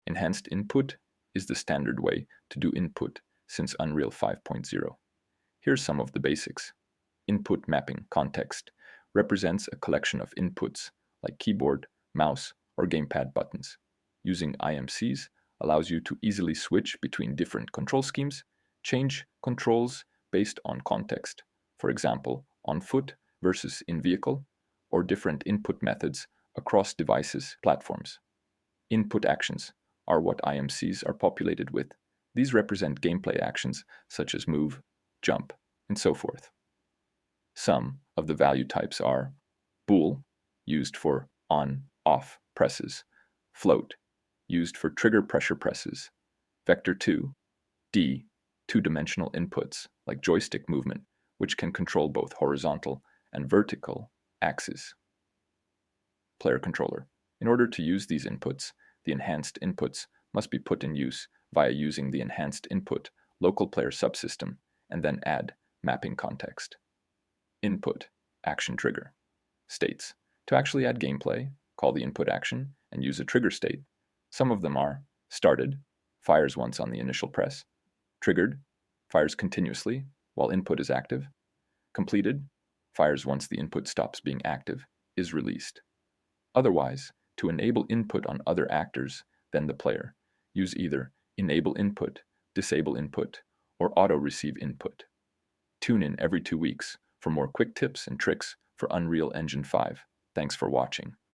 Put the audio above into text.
Enhanced input is the standard way to do input since Unreal 5.0. Here's some of the basics. Input mapping context represents a collection of inputs like keyboard, mouse, or gamepad buttons. Using IMCs allows you to easily switch between different control schemes, change controls based on context, for example, on foot versus in vehicle, or different input methods across devices, platforms. Input actions are what IMCs are populated with. These represent gameplay actions such as move, jump, and so forth. Some of the value types are bool, used for on-off presses, float, used for trigger pressure presses, vector 2, D, two-dimensional inputs like joystick movement, which can control both horizontal and vertical axes. Player controller. In order to use these inputs, the enhanced inputs must be put in use via using the enhanced input local player subsystem and then add mapping context. Input action trigger states. To actually add gameplay, call the input action and use a trigger state. Some of them are started, fires once on the initial press, triggered, fires continuously while input is active, completed, fires once the input stops being active, is released. Otherwise, to enable input on other actors than the player, use either enable input, disable input, or auto receive input. Tune in every 2 weeks for more quick tips and tricks for Unreal Engine 5. Thanks for watching.